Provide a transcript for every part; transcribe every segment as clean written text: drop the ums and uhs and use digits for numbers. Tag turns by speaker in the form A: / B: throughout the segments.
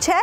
A: 6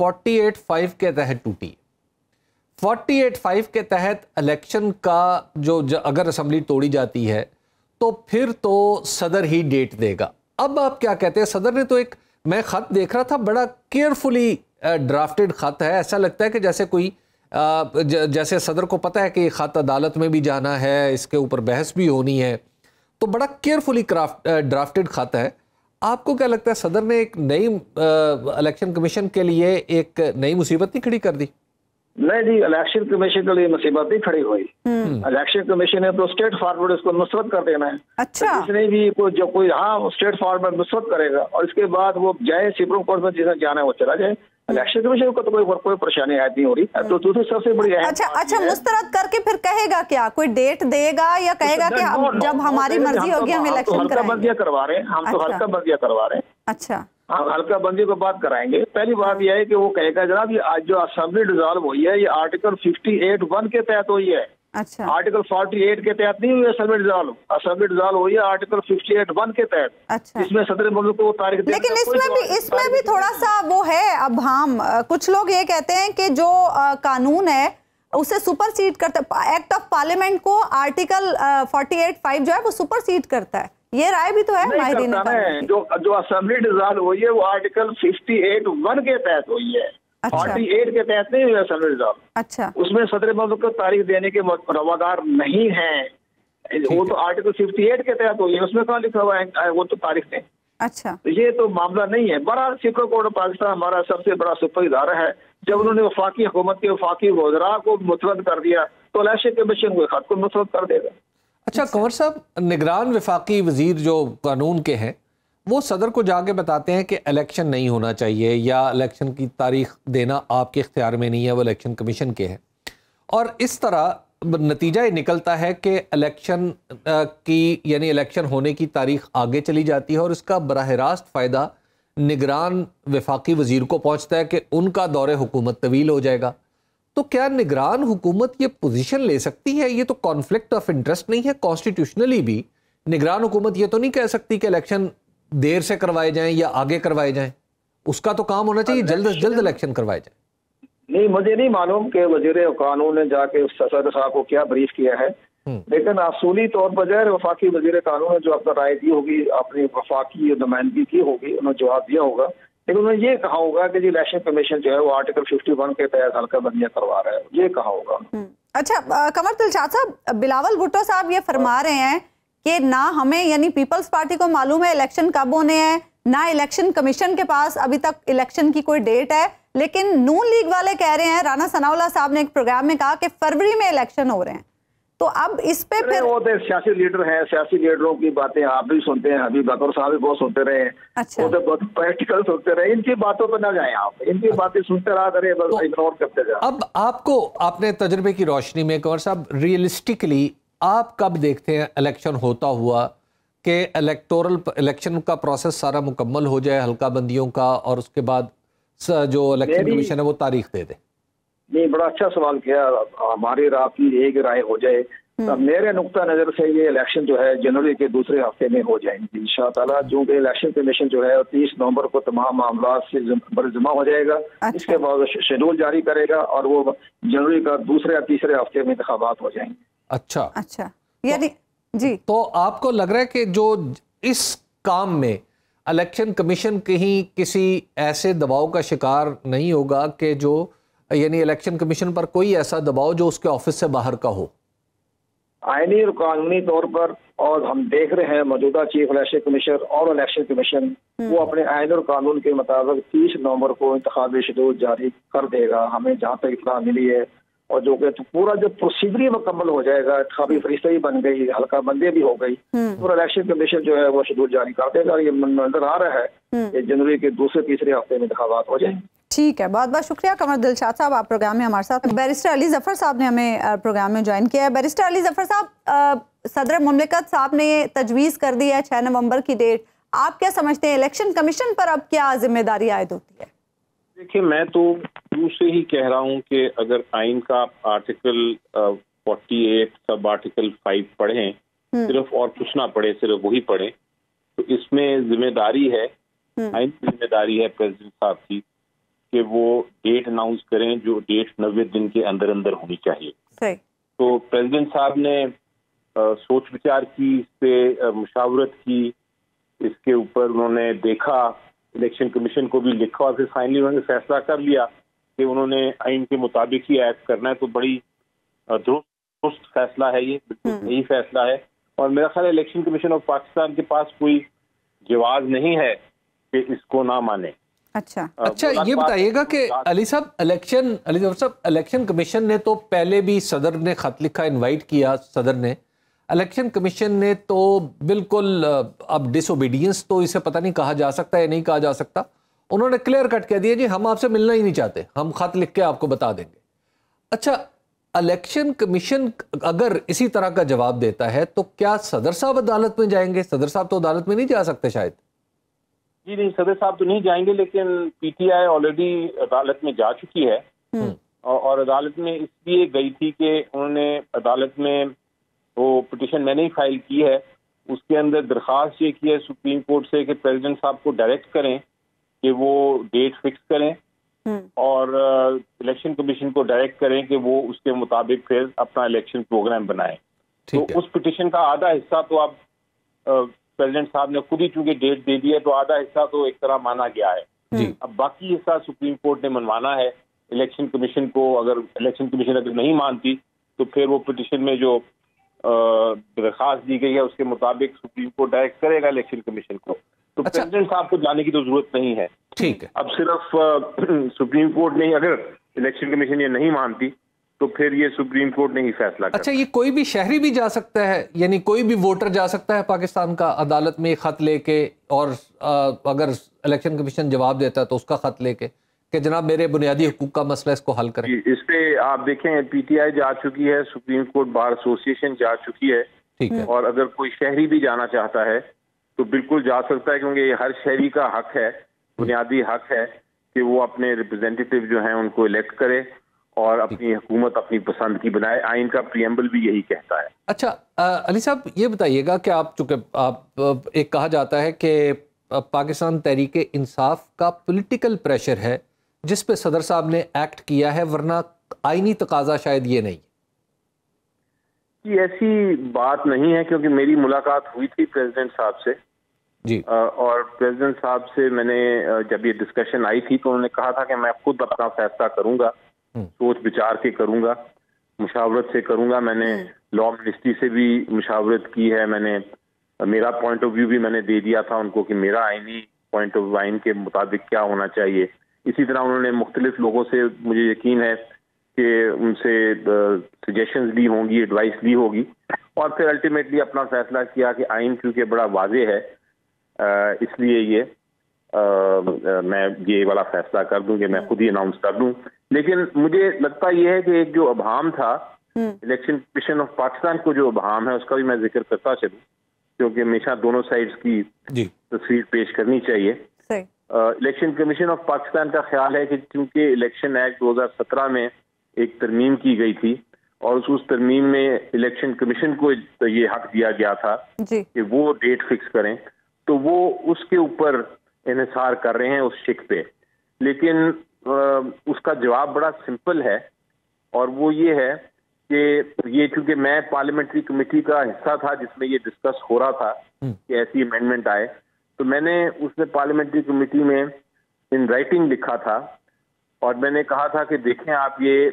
B: 48(5) کے تحت ٹوٹی ہے. 48(5) کے تحت الیکشن کا جو اگر اسمبلی توڑی جاتی ہے تو پھر تو صدر ہی ڈیٹ دے گا. اب آپ کیا کہتے ہیں؟ صدر نے تو ایک، میں خط دیکھ رہا تھا، بڑا کیئرفلی ڈرافٹڈ خط ہے. ایسا لگتا ہے کہ جیسے کوئی جیسے صدر کو پتہ ہے کہ یہ خط عدالت میں بھی جانا ہے، اس کے اوپر بحث بھی ہونی ہے، تو بڑا کیئرفلی ڈرافٹڈ خط ہے. آپ کو کیا لگتا ہے صدر نے ایک نئی الیکشن کمیشن کے لیے ایک نئی مصیبت نہیں کھڑی کر دی؟
C: نہیں جی، الیکشن کمیشن کے لیے مصیبت نہیں کھڑی ہوئی. الیکشن کمیشن نے تو اسٹیٹ فارورڈ اس کو مسترد کر دینا ہے.
A: اچھا،
C: جس نے بھی جو کوئی اسٹیٹ فارورڈ مسترد کرے گا اور اس کے بعد وہ جائے سپریم کورٹ میں، جسے جانا ہے وہ چلا جائے. الیکشن کمیشن کو تو کوئی پریشانی عائد نہیں ہو رہی. تو دوسری سب سے بڑی
A: اچھا مسترد کر کے پھر کہے گا کیا؟ کوئی ڈیٹ دے گا یا کہے گا کہ جب ہماری مرضی ہوگی ہم الیکشن کرائیں گے؟
C: بندیاں کروا رہے ہیں ہم، تو ہلکا بندیاں کروا رہے ہیں.
A: اچھا،
C: ہم ہلکا بندی کو بات کرائیں گے. پہلی بات یہ ہے کہ وہ کہے گا جناب یہ جو اسمبلی ڈیزالو ہوئی ہے یہ آرٹیکل 58(1) کے تحت ہوئی ہے.
A: اچھا،
C: آرٹیکل 48 کے تحت نہیں ہوئی اسمبلی ڈیزالو. اسمبلی ڈیزالو ہوئی ہے آرٹیکل 58(1) کے تحت.
A: اچھا،
C: اس میں صدر مملکت کو تاریخ،
A: لیکن اس میں بھی تھوڑا سا وہ ہے. اب ہم کچھ لوگ یہ کہتے ہیں کہ جو قانون ہے اسے سپر سیڈ کرتا ہے، ایکٹ آف پارلیمنٹ کو آرٹیکل 48(5) جو ہے وہ سپر سیڈ کرتا ہے. یہ رائے بھی تو ہے ماہرین
C: نے. جو اسمبلی ڈیزالو ہوئی ہے وہ آرٹیکل 58(1) کے تحت ہوئی ہے. 48 کے تحت نہیں ہوئی اسمبلی ڈیزالو.
A: اچھا،
C: اس میں صدر مملکت کو تاریخ دینے کے روادار نہیں ہیں. وہ تو آرٹیکل 58 کے تحت ہوئی ہے، اس میں کہاں لکھا ہوا ہے وہ تو تاریخ دیں.
A: اچھا،
C: یہ تو معاملہ نہیں ہے. بہرحال سپریم کورٹ آف پاکستان ہمارا سب سے بڑا سپر ادارہ ہے. جب انہوں نے وفاقی حکومت کے وفاقی وزراء کو مسترد کر دیا تو الیکشن کمیشن کو خط کو مسترد کر دے گا.
B: اچھا کنور صاحب، نگران وفاقی وزیر جو قانون کے ہیں وہ صدر کو جا کے بتاتے ہیں کہ الیکشن نہیں ہونا چاہیے یا الیکشن کی تاریخ دینا آپ کے اختیار میں نہیں ہے، وہ الیکشن کمیشن کے ہے. اور اس طرح نتیجہ یہ نکلتا ہے کہ الیکشن کی یعنی الیکشن ہونے کی تاریخ آگے چلی جاتی ہے اور اس کا براہ راست فائدہ نگران وفاقی وزیر کو پہنچتا ہے کہ ان کا دور حکومت طویل ہو جائے گا. تو کیا نگران حکومت یہ پوزیشن لے سکتی ہے؟ یہ تو کانفلکٹ آف انٹرسٹ نہیں ہے؟ کانسٹیٹیوشنلی بھی نگران حکومت یہ تو نہیں کہہ سکتی کہ الیکشن دیر سے کروائے جائیں یا آگے کروائے جائیں. اس کا تو کام ہونا چاہیے جلد از جلد الیکشن کروائے جائیں.
C: نہیں، مجھے نہیں معلوم کہ وزیر قانون نے جا کے صدر صاحب کو کیا بریف کیا ہے، لیکن اصولی طور پر جو ہے وفاقی وزیر قانون نے جو اپنا رائے دی ہوگی، اپنی وفاقی نمائندگی کی ہوگی، انہوں نے جواب دیا ہوگا. لیکن انہوں نے یہ کہا ہوگا کہ جی الیکشن کمیشن جو ہے وہ آرٹیکل 51 کے تحت ہلکا بندیاں کروا رہا ہے، یہ کہا ہوگا.
A: اچھا قمر دلشاد صاحب، بلاول بھٹو صاحب یہ فرما رہے ہیں کہ نہ ہمیں یعنی پیپلز پارٹی کو معلوم ہے الیکشن کب ہونے ہیں، نہ الیکشن کمیشن کے پاس ابھی تک الیکشن کی کوئی ڈیٹ ہے. لیکن نون لیگ والے کہہ رہے ہیں، رانا ثناء اللہ صاحب نے ایک پروگرام میں کہا کہ فروری میں الیکشن ہو رہے ہیں. تو اب اس پہ پھر
C: وہ تو سیاسی لیڈر ہیں، سیاسی لیڈروں کی باتیں آپ بھی سنتے ہیں، حبیب اکبر صاحب بھی بہت سنتے رہے.
A: اچھا،
C: وہ تو بہت پریکٹیکل سنتے رہے. ان کی باتوں پہ نہ جائیں آپ، ان کی باتیں سنتے رہا کریں، بس اگنور کرتے جائیں.
B: اب آپ کو اپنے تجربے کی روشنی میں کنور صاحب ریئلسٹکلی آپ کب دیکھتے ہیں الیکشن ہوتا ہوا کہ الیکشن کا پروسیس سارا مکمل ہو جائے ہلکا بندیوں کا اور اس کے بعد جو الیکشن کمیشن ہے وہ تاریخ دے دے؟
C: نہیں، بڑا اچھا سوال کیا. ہماری کی ایک رائے ہو جائے. میرے نقطہ نظر سے یہ الیکشن جو ہے جنوری کے دوسرے ہفتے میں ہو جائیں گے انشاءاللہ. چونکہ الیکشن کمیشن جو ہے 30 نومبر کو تمام معاملات سے جمع ہو جائے گا. اس کے بعد شیڈول جاری کرے گا اور وہ جنوری کا دوسرے یا تیسرے ہفتے میں انتخابات ہو جائیں گے.
A: اچھا یعنی جی،
B: تو آپ کو لگ رہا ہے کہ جو اس کام میں الیکشن کمیشن کہیں کسی ایسے دباؤ کا شکار نہیں ہوگا کہ جو یعنی الیکشن کمیشن پر کوئی ایسا دباؤ جو اس کے آفس سے باہر کا ہو؟
C: آئینی اور قانونی طور پر، اور ہم دیکھ رہے ہیں موجودہ چیف الیکشن کمیشنر اور الیکشن کمیشن وہ اپنے آئین اور قانون کے مطابق 30 نومبر کو انتخابی شیڈول جاری کر دے گا. ہمیں جہاں تک اطلاع ملی ہے، اور جو کہ پورا جو پروسیجر مکمل ہو جائے گا، انتخابی فریضہ بھی بن گئی، ہلکا بندی بھی ہو گئی، پورا الیکشن کمیشن جو ہے وہ شیڈول جاری کر دے گا. اور یہ نظر آ رہا ہے کہ جنوری کے دوسرے تیسرے ہفتے میں انتخابات ہو جائیں گے.
A: ٹھیک ہے، بہت بہت شکریہ قمر دلشاد صاحب، آپ پروگرام میں ہمارے ساتھ. بیرسٹر علی ظفر صاحب نے ہمیں پروگرام میں جوائن کیا ہے. بیرسٹر علی ظفر صاحب، صدر مملکت صاحب نے یہ تجویز کر دی ہے 6 نومبر کی ڈیٹ. آپ کیا سمجھتے ہیں الیکشن کمیشن پر اب کیا ذمہ داری عائد ہوتی ہے؟
D: دیکھیں، میں تو شروع سے ہی کہہ رہا ہوں کہ اگر آئین کا آرٹیکل 48 سب آرٹیکل 5 پڑھیں، صرف اور کچھ نہ پڑھیں، صرف وہی پڑھیں، تو اس میں ذمہ داری ہے، آئین کی ذمہ داری ہے پریزیڈنٹ صاحب کی کہ وہ ڈیٹ اناؤنس کریں جو ڈیٹ 90 دن کے اندر اندر ہونی چاہیے. تو پریزیڈنٹ صاحب نے سوچ بچار کی، اس پہ مشاورت کی، اس کے اوپر انہوں نے دیکھا، الیکشن کمیشن کو بھی لکھا اور پھر فائنلی انہوں نے فیصلہ کر لیا کہ انہوں نے آئین کے مطابق ہی ایکٹ کرنا ہے. تو بڑی درست فیصلہ ہے، یہ بالکل صحیح فیصلہ ہے. اور میرا خیال ہے الیکشن کمیشن آف پاکستان کے پاس کوئی جواز نہیں ہے کہ اس کو نہ مانے.
A: اچھا
B: یہ بتائیے گا کہ علی صاحب الیکشن کمیشن نے تو پہلے بھی صدر نے خط لکھا، انوائٹ کیا صدر نے. الیکشن کمیشن نے تو بالکل اب ڈس اوبیڈینس تو اسے پتہ نہیں کہا جا سکتا یا نہیں کہا جا سکتا. انہوں نے کلیئر کٹ کہہ دیا جی ہم آپ سے ملنا ہی نہیں چاہتے، ہم خط لکھ کے آپ کو بتا دیں گے. اچھا الیکشن کمیشن اگر اسی طرح کا جواب دیتا ہے تو کیا صدر صاحب عدالت میں جائیں گے؟ صدر صاحب تو عدالت میں نہیں جا سکتے شاید.
D: جی نہیں، صدر صاحب تو نہیں جائیں گے، لیکن پی ٹی آئی آلریڈی عدالت میں جا چکی ہے. اور عدالت میں اس لیے گئی تھی کہ انہوں نے عدالت میں وہ پٹیشن میں نے ہی فائل کی ہے، اس کے اندر درخواست یہ کی ہے سپریم کورٹ سے کہ پریزیڈنٹ صاحب کو ڈائریکٹ کریں کہ وہ ڈیٹ فکس کریں اور الیکشن کمیشن کو ڈائریکٹ کریں کہ وہ اس کے مطابق پھر اپنا الیکشن پروگرام بنائیں. تو اس پٹیشن کا آدھا حصہ تو اب پریزیڈنٹ صاحب نے خود ہی چونکہ ڈیٹ دے دی ہے تو آدھا حصہ تو ایک طرح مانا گیا ہے. اب باقی حصہ سپریم کورٹ نے منوانا ہے الیکشن کمیشن کو. اگر الیکشن کمیشن اگر نہیں مانتی تو پھر وہ پٹیشن میں جو درخواست دی گئی ہے اس کے مطابق سپریم کورٹ ڈائریکٹ کرے گا الیکشن کمیشن کو. تو پریزیڈنٹ صاحب کو جانے کی تو ضرورت نہیں ہے.
B: ٹھیک ہے،
D: اب صرف سپریم کورٹ نے اگر الیکشن کمیشن یہ نہیں مانتی تو پھر یہ سپریم کورٹ نے ہی فیصلہ کرنا.
B: اچھا یہ کوئی بھی شہری بھی جا سکتا ہے، یعنی کوئی بھی ووٹر جا سکتا ہے پاکستان کا عدالت میں خط لے کے، اور اگر الیکشن کمیشن جواب دیتا ہے تو اس کا خط لے کے کہ جناب میرے بنیادی حقوق کا مسئلہ اس کو حل کریں؟
D: اس پہ آپ دیکھیں پی ٹی آئی جا چکی ہے، سپریم کورٹ بار ایسوسی ایشن جا چکی ہے.
B: ٹھیک ہے،
D: اور اگر کوئی شہری بھی جانا چاہتا ہے تو بالکل جا سکتا ہے، کیونکہ یہ ہر شہری کا حق ہے، بنیادی حق ہے کہ وہ اپنے ریپرزینٹیٹیو جو ہیں ان کو الیکٹ کرے اور اپنی حکومت اپنی پسند کی بنائے. آئین کا پریمبل بھی یہی کہتا ہے.
B: اچھا علی صاحب یہ بتائیے گا کہ آپ چونکہ آپ ایک کہا جاتا ہے کہ پاکستان تحریک انصاف کا پولیٹیکل پریشر ہے جس پہ صدر صاحب نے ایکٹ کیا ہے، ورنہ آئینی تقاضا شاید یہ نہیں.
D: یہ ایسی بات نہیں ہے، کیونکہ میری ملاقات ہوئی تھی پریزیڈنٹ صاحب سے
B: جی،
D: اور پریزیڈنٹ صاحب سے میں نے جب یہ ڈسکشن آئی تھی تو انہوں نے کہا تھا کہ میں خود اپنا فیصلہ کروں گا، سوچ بچار کے کروں گا، مشاورت سے کروں گا. میں نے لا منسٹری سے بھی مشاورت کی ہے، میں نے میرا پوائنٹ آف ویو بھی میں نے دے دیا تھا ان کو کہ میرا آئینی پوائنٹ آف آئین کے مطابق کیا ہونا چاہیے. اسی طرح انہوں نے مختلف لوگوں سے، مجھے یقین ہے کہ ان سے سجیشنز لی ہوں گی، ایڈوائس لی ہوگی، اور پھر الٹیمیٹلی اپنا فیصلہ کیا کہ آئین کیونکہ بڑا واضح ہے اس لیے یہ میں یہ والا فیصلہ کر دوں کہ میں خود ہی اناؤنس کر دوں. لیکن مجھے لگتا یہ ہے کہ ایک جو ابہام تھا الیکشن کمیشن آف پاکستان کو، جو ابہام ہے اس کا بھی میں ذکر کرتا چلوں، کیونکہ ہمیشہ دونوں سائڈز کی تصویر پیش کرنی چاہیے. الیکشن کمیشن آف پاکستان کا خیال ہے کہ چونکہ الیکشن ایکٹ 2017 میں ایک ترمیم کی گئی تھی اور اس ترمیم میں الیکشن کمیشن کو یہ حق دیا گیا تھا کہ وہ ڈیٹ فکس کریں، تو وہ اس کے اوپر انحصار کر رہے ہیں اس شک پہ. لیکن اس کا جواب بڑا سمپل ہے، اور وہ یہ ہے کہ یہ چونکہ میں پارلیمنٹری کمیٹی کا حصہ تھا جس میں یہ ڈسکس ہو رہا تھا کہ ایسی امینڈمنٹ آئے، تو میں نے اس میں پارلیمنٹری کمیٹی میں ان رائٹنگ لکھا تھا اور میں نے کہا تھا کہ دیکھیں آپ یہ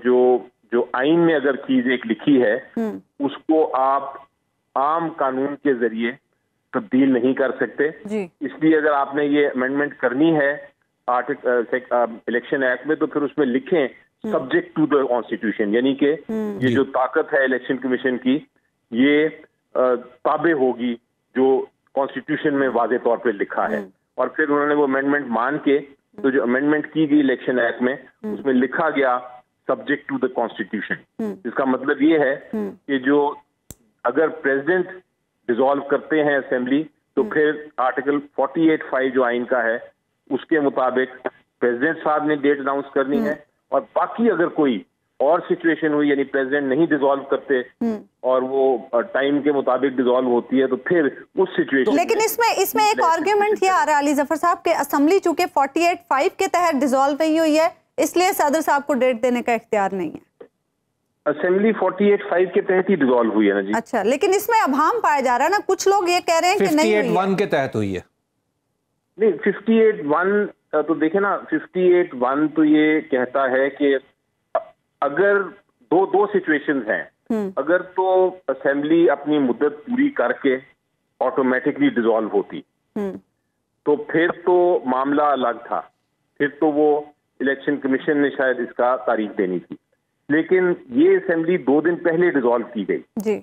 D: جو آئین میں اگر چیز ایک لکھی ہے اس کو آپ عام قانون کے ذریعے تبدیل نہیں کر سکتے. اس لیے اگر آپ نے یہ امینڈمنٹ کرنی ہے الیکشن ایکٹ میں تو پھر اس میں لکھیں سبجیکٹ ٹو دا کانسٹیٹیوشن، یعنی کہ یہ جو طاقت ہے الیکشن کمیشن کی یہ تابع ہوگی جو کانسٹیٹیوشن میں واضح طور پہ لکھا ہے. اور پھر انہوں نے وہ امینڈمنٹ مان کے تو جو امینڈمنٹ کی گئی الیکشن ایکٹ میں اس میں لکھا گیا سبجیکٹ ٹو دا کانسٹیٹیوشن. اس کا مطلب یہ ہے کہ جو اگر پریزیڈنٹ ڈیزالو کرتے ہیں اسمبلی تو پھر آرٹیکل 48(5) جو آئین کا ہے اس کے مطابق پریزیڈنٹ صاحب نے ڈیٹ اناؤنس کرنی ہے، اور باقی اگر کوئی اور سچویشن ہوئی, یعنی پریزیڈنٹ نہیں ڈیزالو کرتے اور وہ ٹائم کے مطابق ڈیزالو ہوتی ہے, تو پھر اس سچویشن.
A: لیکن اس میں ایک آرگیومنٹ یہ آ رہا ہے علی ظفر صاحب کہ اسمبلی چونکہ 48(5) کے تحت ڈیزالو نہیں ہوئی ہے, اس لیے صدر صاحب کو ڈیٹ دینے کا اختیار نہیں ہے.
D: اسمبلی 48(5) کے تحت ہی ڈیزالو ہوئی ہے نا جی.
A: اچھا, لیکن اس میں ابہام پایا جا رہا ہے نا, کچھ لوگ یہ کہہ رہے ہیں کہ نہیں ہوئی
B: 58(1) کے تحت ہوئی ہے.
D: نہیں, 58(1) تو دیکھیں نا, 58(1) تو یہ کہتا ہے کہ اگر دو سچویشنز ہیں, اگر تو اسمبلی اپنی مدت پوری کر کے آٹومیٹکلی ڈیزالو ہوتی تو پھر تو معاملہ الگ تھا, پھر تو وہ الیکشن کمیشن نے شاید اس کا تاریخ دینی تھی. لیکن یہ اسمبلی 2 دن پہلے ڈیزالو کی گئی
A: جی,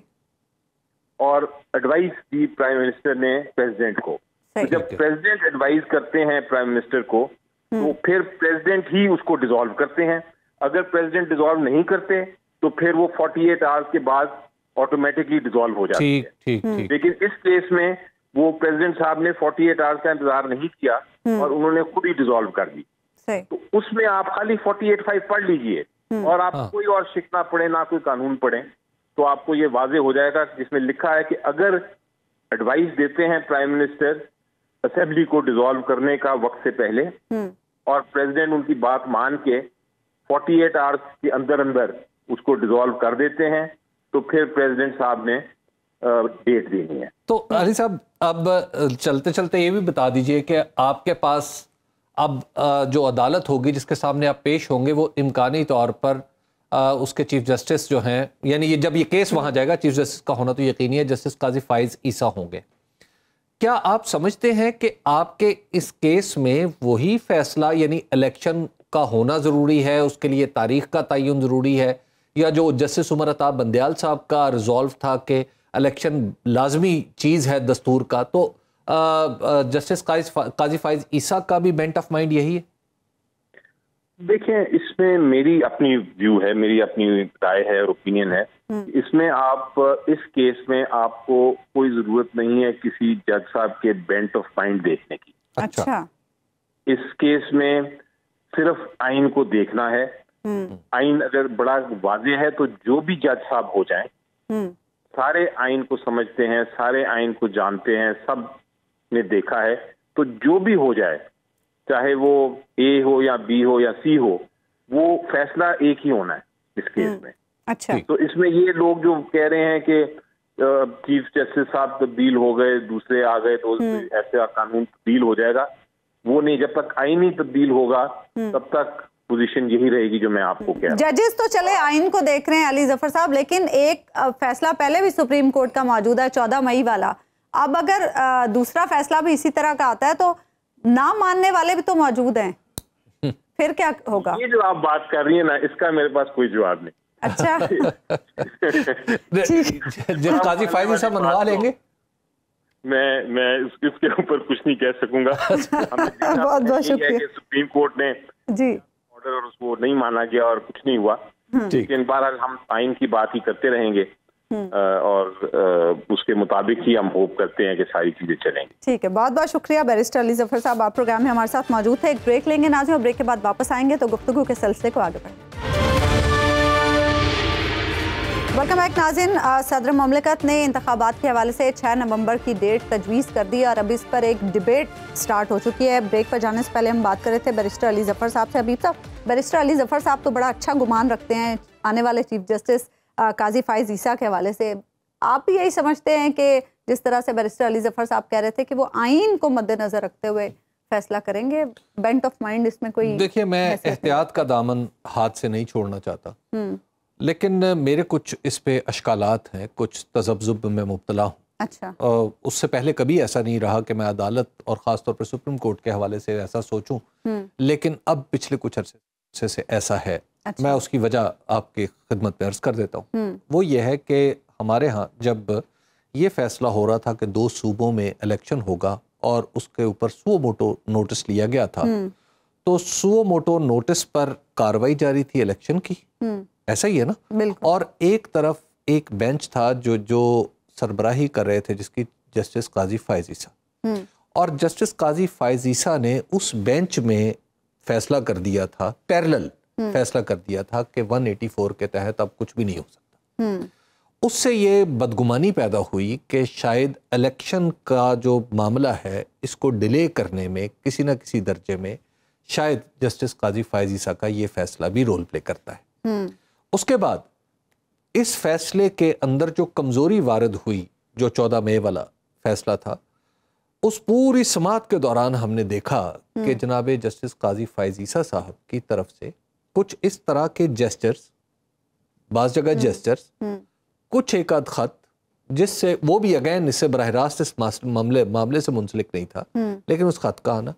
D: اور ایڈوائز دی پرائم منسٹر نے پریزیڈنٹ کو. جب پریزیڈنٹ ایڈوائز کرتے ہیں پرائم منسٹر کو تو پھر پریزیڈنٹ ہی اس کو ڈیزالو کرتے ہیں. اگر پریزیڈنٹ ڈیزالو نہیں کرتے تو پھر وہ 48 آورز کے بعد آٹومیٹکلی ڈیزالو ہو جاتی ہے. لیکن اس کیس میں وہ پریزیڈنٹ صاحب نے 48 آورز کا انتظار نہیں کیا اور انہوں نے خود ہی ڈیزالو کر دی. تو اس میں آپ خالی 48(5) پڑھ لیجئے اور آپ کوئی اور شک نہ پڑھیں, نہ کوئی قانون پڑھیں, تو آپ کو یہ واضح ہو جائے گا جس میں لکھا ہے کہ اگر ایڈوائز دیتے ہیں پرائم منسٹر اسمبلی کو ڈیزالو کرنے کا وقت سے پہلے اور پریزیڈنٹ ان کی بات مان کے 48 آورز کے اندر اس کو ڈیزالو کر دیتے ہیں, تو پھر پریزیڈنٹ صاحب نے ڈیٹ دینی ہے.
B: تو علی صاحب اب چلتے چلتے یہ بھی بتا دیجئے کہ آپ کے پاس اب جو عدالت ہوگی جس کے سامنے آپ پیش ہوں گے وہ امکانی طور پر اس کے چیف جسٹس جو ہیں, یعنی یہ جب یہ کیس وہاں جائے گا چیف جسٹس کا ہونا تو یقینی ہے, جسٹس قاضی فائز عیسیٰ ہوں گے. کیا آپ سمجھتے ہیں کہ آپ کے اس کیس میں وہی فیصلہ یعنی الیکشن کا ہونا ضروری ہے, اس کے لیے تاریخ کا تعین ضروری ہے, یا جو جسٹس عمر عطا بندیال صاحب کا ریزولو تھا کہ الیکشن لازمی چیز ہے دستور کا, تو جسٹس قاضی فائز عیسیٰ کا بھی بینٹ آف مائنڈ یہی ہے؟
D: دیکھیں, اس میں میری اپنی ویو ہے, میری اپنی رائے ہے اور اوپینین ہے. اس میں آپ اس کیس میں آپ کو کوئی ضرورت نہیں ہے کسی جج صاحب کے بینٹ آف مائنڈ دیکھنے کی.
A: اچھا,
D: اس کیس میں صرف آئین کو دیکھنا ہے. آئین اگر بڑا واضح ہے تو جو بھی جج صاحب ہو جائیں سارے آئین کو سمجھتے ہیں, سارے آئین کو جانتے ہیں, سب نے دیکھا ہے, تو جو بھی ہو جائے چاہے وہ اے ہو یا بی ہو یا سی ہو, وہ فیصلہ ایک ہی ہونا ہے اس کیس میں.
A: اچھا,
D: تو اس میں یہ لوگ جو کہہ رہے ہیں کہ چیف جسٹس صاحب تبدیل ہو گئے, دوسرے آ گئے تو ایسا قانون تبدیل ہو جائے گا, وہ نہیں. جب تک آئین ہی تبدیل ہوگا تب تک پوزیشن یہی رہے گی جو میں آپ کو کہہ رہا ہوں.
A: ججز تو چلے آئین کو دیکھ رہے ہیں علی ظفر صاحب, لیکن ایک فیصلہ پہلے بھی سپریم کورٹ کا موجود ہے 14 مئی والا. اب اگر دوسرا فیصلہ بھی اسی طرح کا آتا ہے تو نہ ماننے والے بھی تو موجود ہیں, پھر کیا ہوگا؟
D: یہ جو آپ بات کر رہی ہیں نا, اس کا میرے پاس کوئی جواب نہیں.
A: اچھا,
B: جب قاضی فائز عیسیٰ منوا لیں گے,
D: میں اس کے اوپر کچھ نہیں کہہ سکوں گا.
A: بہت بہت شکریہ.
D: سپریم کورٹ نے
A: جی
D: آرڈر اور اس کو نہیں مانا گیا اور کچھ نہیں ہوا, لیکن بہرحال ہم آئین کی بات ہی کرتے رہیں گے اور اس کے مطابق ہی ہم ہوپ کرتے ہیں کہ ساری چیزیں چلیں گی.
A: ٹھیک ہے, بہت بہت شکریہ بیرسٹر علی ظفر صاحب, آپ پروگرام میں ہمارے ساتھ موجود تھے. ایک بریک لیں گے ناظرین, اور بریک کے بعد واپس آئیں گے تو گفتگو کے سلسلے کو آگے بڑھیں. ویلکم بیک ناظرین. صدر مملکت نے انتخابات کے حوالے سے 6 نومبر کی ڈیٹ تجویز کر دی اور اب اس پر ایک ڈیبیٹ سٹارٹ ہو چکی ہے. بریک پر جانے سے پہلے ہم بات کر رہے تھے بیرسٹر علی ظفر صاحب سے. حبیب صاحب, بیرسٹر علی ظفر صاحب تو بڑا اچھا گمان رکھتے ہیں آنے والے چیف جسٹس قاضی فائز عیسیٰ کے حوالے سے. آپ بھی یہی سمجھتے ہیں کہ جس طرح سے بیرسٹر علی ظفر صاحب کہہ رہے تھے کہ وہ آئین کو مد نظر رکھتے ہوئے فیصلہ کریں گے, بینٹ آف مائنڈ اس میں کوئی؟
B: دیکھیے, میں احتیاط کا دامن ہاتھ سے نہیں چھوڑنا چاہتا, لیکن میرے کچھ اس پہ اشکالات ہیں, کچھ تذبذب میں مبتلا ہوں.
A: اچھا,
B: اس سے پہلے کبھی ایسا نہیں رہا کہ میں عدالت اور خاص طور پر سپریم کورٹ کے حوالے سے ایسا سوچوں, لیکن اب پچھلے کچھ عرصے سے ایسا ہے. میں اس کی وجہ آپ کی خدمت میں عرض کر دیتا ہوں. وہ یہ ہے کہ ہمارے ہاں جب یہ فیصلہ ہو رہا تھا کہ 2 صوبوں میں الیکشن ہوگا اور اس کے اوپر سو موٹو نوٹس لیا گیا تھا, تو سو موٹو نوٹس پر کاروائی جاری تھی الیکشن کی, ایسا ہی ہے نا؟ اور ایک طرف ایک بینچ تھا جو سربراہی کر رہے تھے جس کی جسٹس قاضی فائز عیسیٰ, اور جسٹس قاضی فائز عیسیٰ نے اس بینچ میں فیصلہ کر دیا تھا پیرلل فیصلہ کر دیا تھا کہ 184 کے تحت اب کچھ بھی نہیں ہو سکتا. اس سے یہ بدگمانی پیدا ہوئی کہ شاید الیکشن کا جو معاملہ ہے اس کو ڈیلے کرنے میں کسی نہ کسی درجے میں شاید جسٹس قاضی فائز عیسیٰ کا یہ فیصلہ بھی رول پلے کرتا ہے. اس کے بعد اس فیصلے کے اندر جو کمزوری وارد ہوئی، جو 14 مئی والا فیصلہ تھا، اس پوری سماعت کے دوران ہم نے دیکھا کہ جناب جسٹس قاضی فائز عیسیٰ صاحب کی طرف سے کچھ اس طرح کے جیسچرز، بعض جگہ جیسچرز، کچھ ایک آدھ خط، جس سے وہ بھی اگین اس سے براہ راست اس معاملے سے منسلک نہیں تھا، لیکن اس خط کا آنا،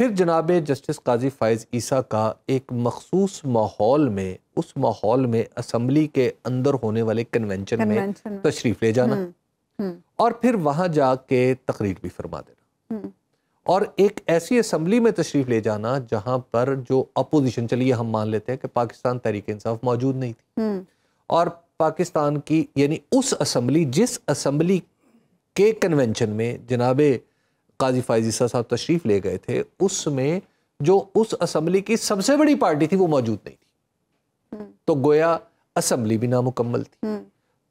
B: پھر جناب جسٹس قاضی فائز عیسیٰ کا ایک مخصوص ماحول میں، اس ماحول میں اسمبلی کے اندر ہونے والے کنونشن میں تشریف لے جانا، اور پھر وہاں جا کے تقریر بھی فرما دینا، اور ایک ایسی اسمبلی میں تشریف لے جانا جہاں پر جو اپوزیشن، چلیے ہم مان لیتے ہیں کہ پاکستان تحریک انصاف موجود نہیں تھی، اور پاکستان کی یعنی اس اسمبلی، جس اسمبلی کے کنونشن میں جناب قاضی فائز عیسیٰ صاحب تشریف لے گئے تھے، اس میں جو اس اسمبلی کی سب سے بڑی پارٹی تھی وہ موجود نہیں تھی، تو گویا اسمبلی بھی نامکمل تھی.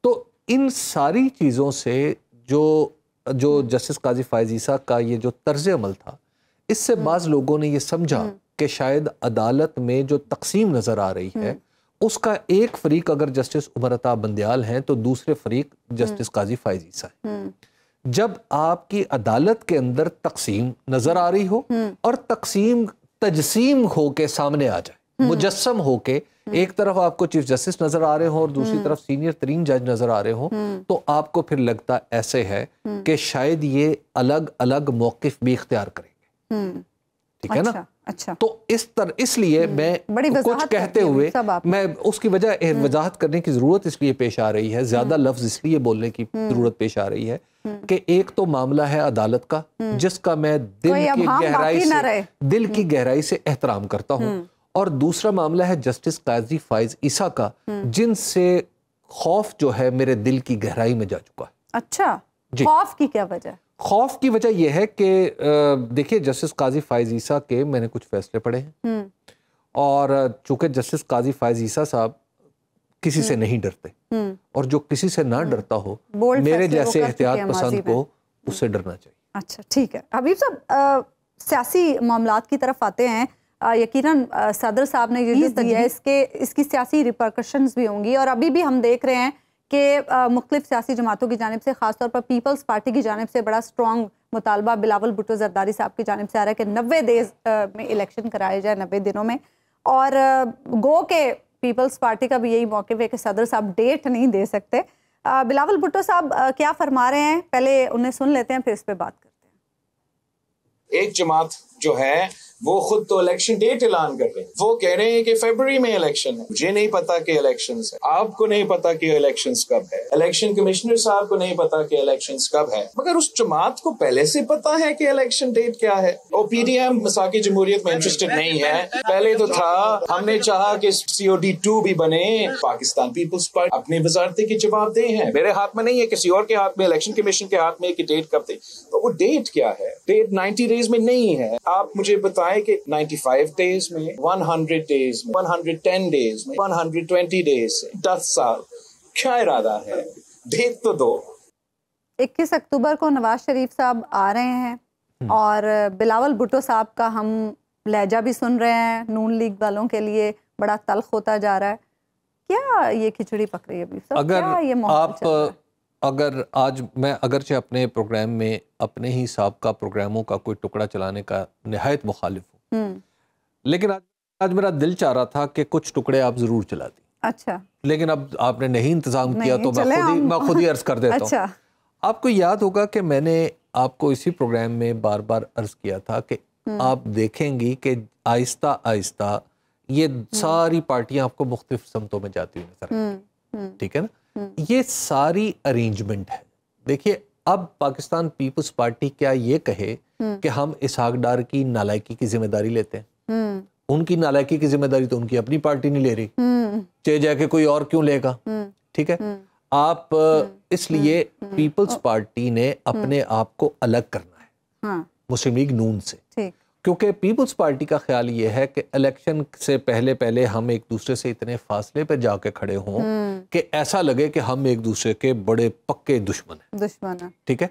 B: تو ان ساری چیزوں سے جو جسٹس قاضی فائز عیسیٰ کا یہ جو طرز عمل تھا، اس سے بعض لوگوں نے یہ سمجھا کہ شاید عدالت میں جو تقسیم نظر آ رہی ہے اس کا ایک فریق اگر جسٹس عمر عطا بندیال ہیں تو دوسرے فریق جسٹس قاضی فائز عیسیٰ ہیں. جب آپ کی عدالت کے اندر تقسیم نظر آ رہی ہو اور تقسیم تجسیم ہو کے سامنے آ جائے، مجسم ہو کے، ایک طرف آپ کو چیف جسٹس نظر آ رہے ہوں اور دوسری طرف سینئر ترین جج نظر آ رہے ہوں، تو آپ کو پھر لگتا ایسے ہے کہ شاید یہ الگ الگ موقف بھی اختیار کریں گے. ٹھیک ہے نا؟
A: اچھا، تو
B: اس لیے میں کچھ کہتے ہوئے میں اس کی وجہ وضاحت کرنے کی ضرورت اس لیے پیش آ رہی ہے، زیادہ لفظ اس لیے بولنے کی ضرورت پیش آ رہی ہے کہ ایک تو معاملہ ہے عدالت کا، جس کا میں دل کی گہرائی سے احترام کرتا ہوں، اور دوسرا معاملہ ہے جسٹس قاضی فائز عیسیٰ کا، جن سے خوف جو ہے میرے دل کی گہرائی میں جا چکا ہے.
A: اچھا، خوف کی کیا وجہ؟
B: خوف کی وجہ یہ ہے کہ دیکھیے جسٹس قاضی فائز عیسیٰ کے میں نے کچھ فیصلے پڑھے ہیں، اور چونکہ جسٹس قاضی فائز عیسیٰ صاحب کسی سے نہیں ڈرتے، اور جو کسی سے نہ ڈرتا ہو، میرے جیسے احتیاط پسند کو اس سے ڈرنا چاہیے.
A: اچھا ٹھیک ہے. حبیب صاحب، سیاسی معاملات کی طرف آتے ہیں. یقیناً صدر صاحب نے یہ دیا ہے، اس کی سیاسی ریپرکشنز بھی ہوں گی، اور ابھی بھی ہم دیکھ رہے ہیں کہ مختلف سیاسی جماعتوں کی جانب سے، خاص طور پر پیپلز پارٹی کی جانب سے بڑا سٹرونگ مطالبہ بلاول بھٹو زرداری صاحب کی جانب سے آ رہا ہے کہ 90 ڈیز میں الیکشن کرائے جائے، 90 دنوں میں. اور گو کہ پیپلز پارٹی کا بھی یہی موقف ہے کہ صدر صاحب ڈیٹ نہیں دے سکتے. بلاول بھٹو صاحب کیا فرما رہے ہیں، پہلے انہیں سن لیتے ہیں پھر اس پہ بات کرتے ہیں.
E: ایک جماعت جو ہے وہ خود تو الیکشن ڈیٹ اعلان کر رہے ہیں، وہ کہہ رہے ہیں کہ فیبروری میں الیکشن ہے. مجھے نہیں پتا کہ الیکشنز ہے، آپ کو نہیں پتا کہ الیکشنز کب ہے، الیکشن کمشنر صاحب کو نہیں پتا کہ الیکشنز کب ہے، مگر اس جماعت کو پہلے سے پتا ہے کہ الیکشن ڈیٹ کیا ہے. اور پی ڈی ایم مساقی جمہوریت میں انٹرسٹڈ نہیں ہے. پہلے تو تھا، ہم نے چاہا کہ COD2 بھی بنے. پاکستان پیپلز پارٹی اپنی وزارتیں کی جواب دہ ہیں، میرے ہاتھ میں نہیں ہے، کسی اور کے ہاتھ میں، الیکشن کمیشن کے ہاتھ میں کہ ڈیٹ کب دے. تو وہ ڈیٹ کیا ہے؟ ڈیٹ 90 ڈیز میں نہیں ہے. آپ مجھے بتائیں کہ 95 ڈیز میں، 100 ڈیز میں، 110 ڈیز میں، 120 ڈیز سے 10 سال کیا ارادہ ہے؟ ڈیٹ تو دو.
A: 21 اکتوبر کو نواز شریف صاحب آ رہے ہیں، اور بلاول بھٹو صاحب کا ہم لہجہ بھی سن رہے ہیں، نون لیگ والوں کے لیے بڑا تلخ ہوتا جا رہا ہے. کیا یہ کھچڑی پک رہی ہے؟
B: اگر آج میں اگرچہ اپنے پروگرام میں اپنے ہی سابقہ پروگراموں کا کوئی ٹکڑا چلانے کا نہایت مخالف ہوں، لیکن آج میرا دل چاہ رہا تھا کہ کچھ ٹکڑے آپ ضرور چلا دیں.
A: اچھا،
B: لیکن اب آپ نے نہیں انتظام کیا تو میں خود ہی عرض کر دیتا ہوں. آپ کو یاد ہوگا کہ میں نے آپ کو اسی پروگرام میں بار بار عرض کیا تھا کہ آپ دیکھیں گی کہ آہستہ آہستہ یہ ساری پارٹیاں آپ کو مختلف سمتوں میں جاتی ہوئی نظر آئیں. ٹھیک ہے نا؟ یہ ساری ارینجمنٹ ہے. دیکھیے، اب پاکستان پیپلز پارٹی کیا یہ کہے کہ ہم اسحاق ڈار کی نالائکی کی ذمہ داری لیتے ہیں؟ ان کی نالائکی کی ذمہ داری تو ان کی اپنی پارٹی نہیں لے رہی، چاہے جا کے کوئی اور کیوں لے گا. ٹھیک ہے، آپ اس لیے پیپلز پارٹی نے اپنے آپ کو الگ کرنا ہے مسلم لیگ نون سے، کیونکہ پیپلز پارٹی کا خیال یہ ہے کہ الیکشن سے پہلے ہم ایک دوسرے سے اتنے فاصلے پہ جا کے کھڑے ہوں کہ ایسا لگے کہ ہم ایک دوسرے کے بڑے پکے دشمن ہیں. ٹھیک ہے.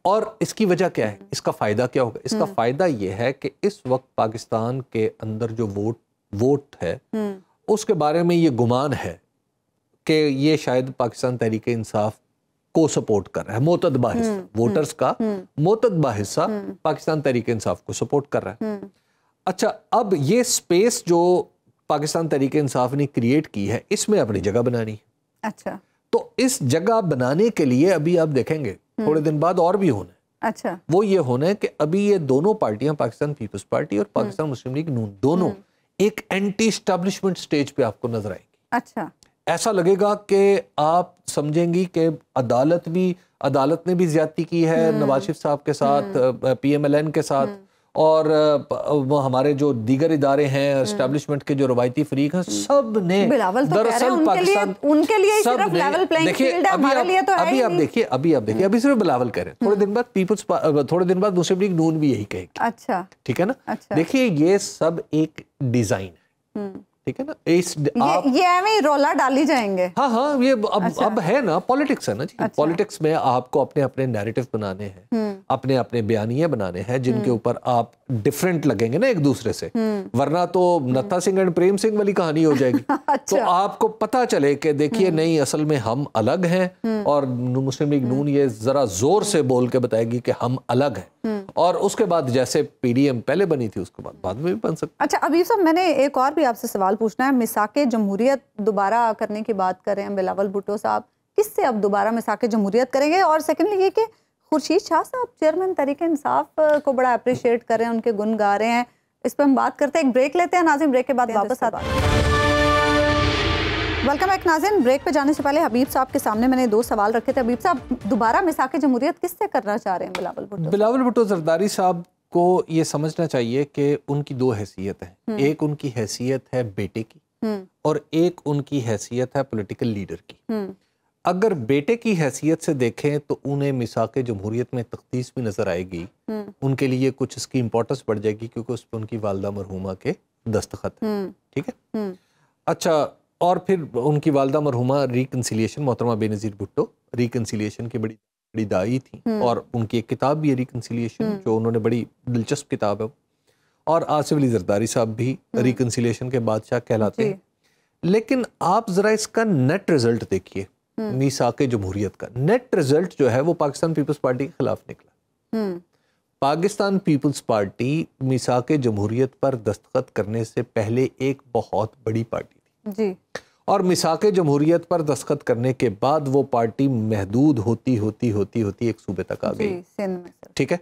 B: اور اس کی وجہ کیا ہے, اس کا فائدہ کیا ہوگا؟ اس کا فائدہ یہ ہے کہ اس وقت پاکستان کے اندر جو ووٹ ہے اس کے بارے میں یہ گمان ہے کہ یہ شاید پاکستان تحریک انصاف کو سپورٹ کر رہا ہے. معتدبہ حصہ ووٹرز کا معتدبہ حصہ پاکستان تحریک انصاف کو سپورٹ کر رہا ہے. اچھا, اب یہ سپیس جو پاکستان تحریک انصاف نے کریٹ کی ہے اس میں اپنی جگہ بنانی ہے.
A: اچھا,
B: تو اس جگہ بنانے کے لیے ابھی آپ دیکھیں گے تھوڑے دن بعد اور بھی ہونا ہے.
A: اچھا,
B: وہ یہ ہونا ہے کہ ابھی یہ دونوں پارٹیاں, پاکستان پیپلز پارٹی اور پاکستان مسلم لیگ نون, دونوں ایک اینٹی اسٹیبلشمنٹ سٹیج پہ آپ کو نظر آئے گی.
A: اچھا, ایسا
B: لگے گا کہ آپ سمجھیں گی کہ عدالت نے بھی زیادتی کی ہے نواز شریف صاحب کے ساتھ, پی ایم ایل این کے ساتھ, اور ہمارے جو دیگر ادارے ہیں اسٹیبلشمنٹ کے جو روایتی فریق ہیں, سب نے دراصل پاکستان ابھی صرف بلاول کہہ رہے ہیں, تھوڑے دن بعد مسلم لیگ نون بھی یہی کہے گی.
A: اچھا,
B: ٹھیک ہے نا. دیکھیے یہ سب ایک ڈیزائن ہے, ٹھیک ہے نا,
A: یہ رولا ڈالی جائیں گے.
B: ہاں یہ اب ہے نا, پالیٹکس ہے نا جی. پالیٹکس میں آپ کو اپنے نیریٹو بنانے ہیں, اپنے بیانیے بنانے ہیں جن کے اوپر آپ ڈیفرنٹ لگیں گے نا ایک دوسرے سے, ورنہ تو نتا سنگھ اینڈ پریم سنگھ والی کہانی ہو جائے گی. تو آپ کو پتا چلے کہ دیکھیے نہیں, اصل میں ہم الگ ہیں, اور مسلم لیگ نون یہ ذرا زور سے بول کے بتائے گی کہ ہم الگ ہیں, اور اس کے بعد جیسے پی ڈی ایم پہلے بنی تھی اس کے بعد میں بھی بن سکتی.
A: اچھا حبیب صاحب, میں نے ایک اور بھی آپ سے سوال پوچھنا ہے. میثاق جمہوریت دوبارہ کرنے کی بات کر رہے ہیں بلاول بھٹو صاحب, کس سے اب دوبارہ میثاق جمہوریت کریں گے؟ اور سیکنڈلی یہ کہ خورشید شاہ صاحب چیئرمین تحریک انصاف کو بڑا اپریشیٹ کر رہے ہیں, ان کے گن گا رہے ہیں, اس پہ ہم بات کرتے ہیں. ایک بریک لیتے ہیں ناظرین, بریک کے بعد واپس آتے ہیں. ویلکم بیک ناظرین. بریک پہ جانے سے پہلے حبیب صاحب کے سامنے میں نے 2 سوال رکھے تھے. حبیب صاحب, دوبارہ میثاق جمہوریت کس سے کرنا چاہ رہے ہیں بلاول بھٹو؟
B: بلاول بھٹو زرداری صاحب کو یہ سمجھنا چاہیے کہ ان کی 2 حیثیت ہیں. ایک ان کی حیثیت ہے بیٹے کی, اور ایک ان کی حیثیت ہے پولیٹیکل لیڈر کی. اگر بیٹے کی حیثیت سے دیکھیں تو انہیں میثاق جمہوریت میں تخصیص بھی نظر آئے گی, ان کے لیے کچھ اس کی امپورٹنس بڑھ جائے گی کیونکہ اس پہ ان کی والدہ مرحومہ کے دستخط ہیں. ٹھیک ہے. اچھا, اور پھر ان کی والدہ مرحومہ ریکنسیلیشن, محترمہ بے نظیر بھٹو ریکنسیلیشن کی بڑی دائی تھی, اور ان کی ایک کتاب بھی ہے ریکنسیلیشن جو انہوں نے, بڑی دلچسپ کتاب ہے. اور آصف علی زرداری صاحب بھی ریکنسیلیشن کے بادشاہ کہلاتے ہیں. لیکن آپ ذرا اس کا نیٹ رزلٹ دیکھیے, میثاق جمہوریت کا نیٹ رزلٹ جو ہے وہ پاکستان پیپلز پارٹی کے خلاف نکلا. پاکستان پیپلز پارٹی میثاق جمہوریت پر دستخط کرنے سے پہلے ایک بہت بڑی پارٹی تھی جی, اور میثاق جمہوریت پر دستخط کرنے کے بعد وہ پارٹی محدود ہوتی ایک صوبے تک آ گئی. ٹھیک ہے.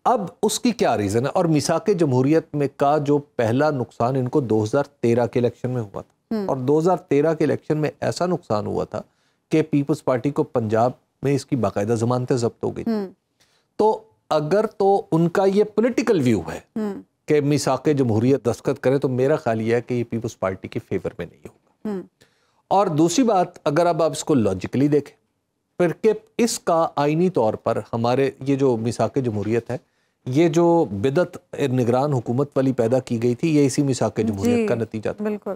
B: اب اس کی کیا ریزن ہے؟ اور میثاق جمہوریت میں کا جو پہلا نقصان ان کو 2013 کے الیکشن میں ہوا تھا, اور 2013 کے الیکشن میں ایسا نقصان ہوا تھا کہ پیپلز پارٹی کو پنجاب میں اس کی باقاعدہ ضمانتیں ضبط ہو گئی. تو اگر تو ان کا یہ پولیٹیکل ویو ہے کہ میثاق جمہوریت دستخط کرے, تو میرا خیال یہ ہے کہ یہ پیپلز پارٹی کے فیور میں نہیں ہوگا. اور دوسری بات, اگر اب آپ اس کو لاجیکلی دیکھیں پھر کہ اس کا آئینی طور پر ہمارے یہ جو میثاق جمہوریت ہے, یہ جو بدعت نگران حکومت والی پیدا کی گئی تھی, یہ اسی میثاق جمہوریت کا نتیجہ تھا. بالکل.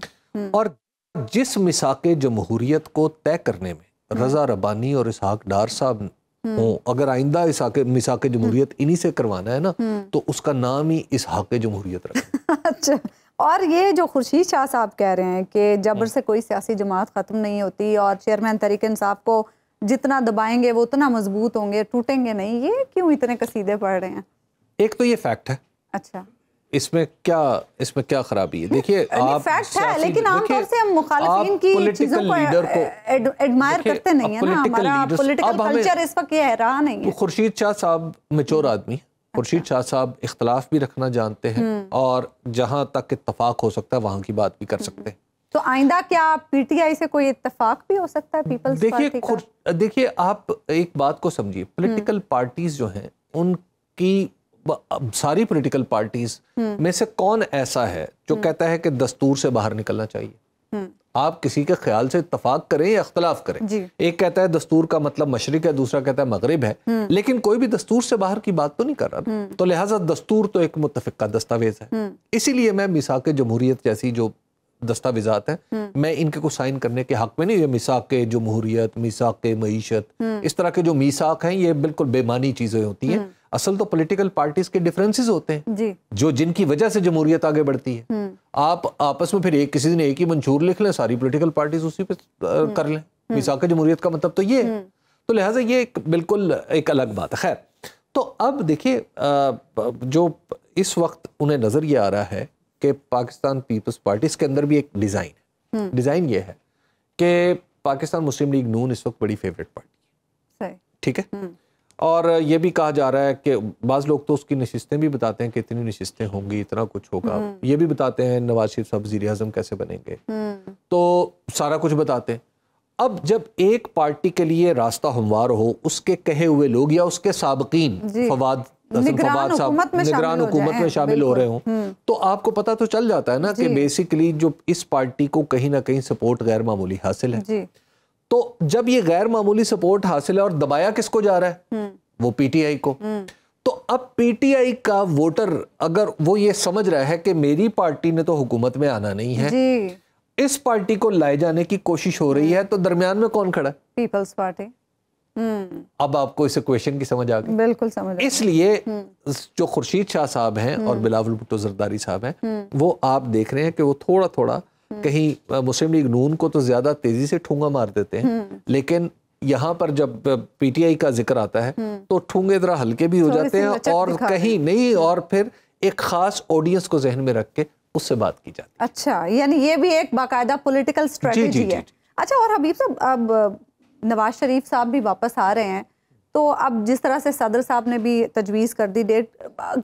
B: اور جس میثاق جمہوریت کو طے کرنے میں رضا ربانی اور اسحاق ڈار صاحب ہوں, اگر آئندہ میثاق جمہوریت انہی سے کروانا ہے نا, تو اس کا نام ہی اسحاق جمہوریت رکھنا.
A: اچھا, اور یہ جو خورشید شاہ صاحب کہہ رہے ہیں کہ جبر سے کوئی سیاسی جماعت ختم نہیں ہوتی, اور چیئرمین تحریک انصاف کو جتنا دبائیں گے وہ اتنا مضبوط ہوں گے, ٹوٹیں گے نہیں, یہ کیوں اتنے قصیدے پڑھ رہے ہیں؟
B: ایک تو یہ فیکٹ ہے.
A: اچھا,
B: اس میں کیا خرابی ہے؟ دیکھیے
A: فیکٹ ہے, لیکن عام طور سے ہم مخالفین کی چیزوں کو ایڈمائر کرتے نہیں ہیں نا, ہمارا پولیٹیکل کلچر اس وقت یہ رہا نہیں ہے.
B: خورشید شاہ صاحب میچور آدمی, خورشید شاہ صاحب اختلاف بھی رکھنا جانتے ہیں, اور جہاں تک اتفاق ہو سکتا ہے وہاں کی بات بھی کر سکتے ہیں.
A: تو آئندہ کیا پی ٹی آئی سے کوئی اتفاق بھی ہو سکتا ہے پیپلز پارٹی کا؟
B: دیکھیے آپ ایک بات کو سمجھیے, پولیٹیکل پارٹیز جو ہیں ان کی, ساری پولیٹیکل پارٹیز میں سے کون ایسا ہے جو کہتا ہے کہ دستور سے باہر نکلنا چاہیے؟ آپ کسی کے خیال سے اتفاق کریں یا اختلاف کریں. ایک کہتا ہے دستور کا مطلب مشرق ہے, دوسرا کہتا ہے مغرب ہے, لیکن کوئی بھی دستور سے باہر کی بات تو نہیں کر رہا. تو لہٰذا دستور تو ایک متفقہ دستاویز ہے. اسی لیے میں میثاق جمہوریت جیسی جو دستاویزات ہیں میں ان کے کو سائن کرنے کے حق میں نہیں. یہ میثاق جمہوریت, میثاق معیشت, اس طرح کے جو میثاق ہیں یہ بالکل بے معنی چیزیں ہوتی ہیں. اصل تو پولیٹیکل پارٹیز کے ڈیفرنسز ہوتے ہیں جو جن کی وجہ سے جمہوریت آگے بڑھتی ہے. آپ آپس میں پھر کسی دن ایک ہی منشور لکھ لیں, ساری پولیٹیکل پارٹیز اسی پہ کر لیں. میثاق جمہوریت کا مطلب تو یہ ہے. تو لہٰذا یہ بالکل ایک الگ بات ہے. خیر, تو اب دیکھیے جو اس وقت انہیں نظر یہ آ رہا ہے کہ پاکستان پیپلز پارٹی, اس کے اندر بھی ایک ڈیزائن ہے. ڈیزائن یہ ہے کہ پاکستان مسلم لیگ نون اس وقت بڑی فیوریٹ پارٹی ہے. ٹھیک ہے, اور یہ بھی کہا جا رہا ہے کہ بعض لوگ تو اس کی نشستیں بھی بتاتے ہیں کہ اتنی نشستیں ہوں گی, اتنا کچھ ہوگا. یہ بھی بتاتے ہیں نواز شریف صاحب وزیر اعظم کیسے بنیں گے, تو سارا کچھ بتاتے ہیں. اب جب ایک پارٹی کے لیے راستہ ہموار ہو, اس کے کہے ہوئے لوگ یا اس کے سابقین فواد صاحب نگران حکومت میں شامل ہو رہے ہوں, تو آپ کو پتہ تو چل جاتا ہے نا کہ بیسیکلی جو اس پارٹی کو کہیں نہ کہیں سپورٹ غیر معمولی حاصل ہے. تو جب یہ غیر معمولی سپورٹ حاصل ہے اور دبایا کس کو جا رہا ہے, وہ پی ٹی آئی کو. تو اب پی ٹی آئی کا ووٹر اگر وہ یہ سمجھ رہا ہے کہ میری پارٹی نے تو حکومت میں آنا نہیں ہے, اس پارٹی کو لائے جانے کی کوشش ہو رہی ہے, تو درمیان میں کون کھڑا ہے؟
A: پیپلز پارٹی.
B: اب آپ کو اس ایکویشن کی سمجھ آ گئی.
A: بالکل سمجھ.
B: اس لیے جو خورشید شاہ صاحب ہیں اور بلاول بھٹو زرداری صاحب ہیں, وہ آپ دیکھ رہے ہیں کہ وہ تھوڑا تھوڑا کہیں مسلم لیگ نون کو تو زیادہ تیزی سے ٹھونگا مار دیتے ہیں, لیکن یہاں پر جب پی ٹی آئی کا ذکر آتا ہے تو ٹھونگے ذرا ہلکے بھی ہو جاتے ہیں, اور کہیں نہیں, اور پھر ایک خاص آڈینس کو ذہن میں رکھ کے اس سے بات کی جاتی ہے.
A: اچھا, یعنی یہ بھی ایک باقاعدہ پولیٹیکل اسٹریٹجی ہے. اچھا, اور حبیب صاحب اب نواز شریف صاحب بھی واپس آ رہے ہیں, تو اب جس طرح سے صدر صاحب نے بھی تجویز کر دی ڈیٹ,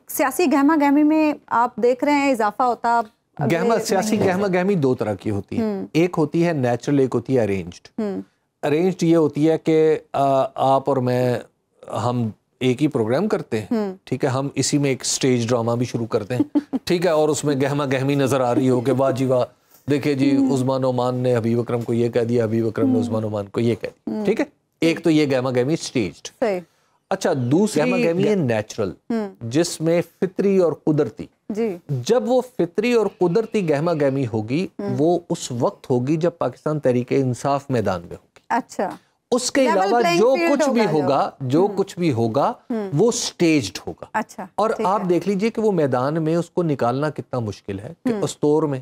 A: سیاسی گہما گہمی میں آپ دیکھ رہے ہیں اضافہ ہوتا؟
B: سیاسی گہما گہمی دو طرح کی ہوتی ہے. ایک ہوتی ہے نیچرل, ایک ہوتی ہے ارینجڈ. ارینجڈ یہ ہوتی ہے کہ آپ اور میں ہم ایک ہی پروگرام کرتے ہیں, ٹھیک ہے, ہم اسی میں ایک سٹیج ڈرامہ بھی شروع کرتے ہیں, ٹھیک ہے, اور اس میں گہما گہمی نظر آ رہی ہو کہ واہ جی واہ, دیکھیں جی عثمان عمان نے حبیب اکرم کو یہ کہہ دیا, حبیب اکرم نے عثمان عمان کو یہ کہہ دیا. ٹھیک ہے, ایک تو یہ گہما گہمی سٹیجڈ. اچھا, دوسری گہما گہمی ہے نیچرل, جس میں فطری اور قدرتی. جب وہ فطری اور قدرتی گہما گہمی ہوگی وہ اس وقت ہوگی جب پاکستان تحریک انصاف میدان میں ہوگی.
A: اچھا,
B: اس کے علاوہ جو کچھ بھی ہوگا وہ سٹیجڈ ہوگا.
A: اچھا,
B: اور آپ دیکھ لیجئے کہ وہ میدان میں اس کو نکالنا کتنا مشکل ہے کہ استور میں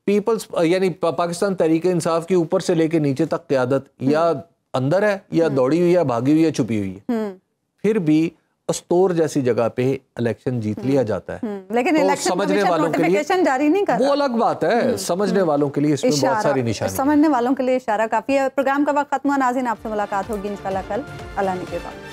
B: پیپلز یعنی پاکستان تحریک انصاف کی اوپر سے لے کے نیچے تک قیادت یا اندر ہے, یا دوڑی ہوئی ہے, بھاگی ہوئی ہے, چھپی ہوئی ہے, پھر بھی استور جیسی جگہ پہ الیکشن جیت لیا جاتا ہے.
A: لیکن
B: سمجھنے والوں کے لیے
A: جاری نہیں کر رہا,
B: وہ الگ بات ہے. سمجھنے والوں کے لیے اس میں بہت ساری نشانی,
A: سمجھنے والوں کے لیے اشارہ کافی ہے. پروگرام کا وقت ختم ہوا. ناظرین, آپ سے ملاقات ہوگی انشاءاللہ کل. اللہ نے کے بعد.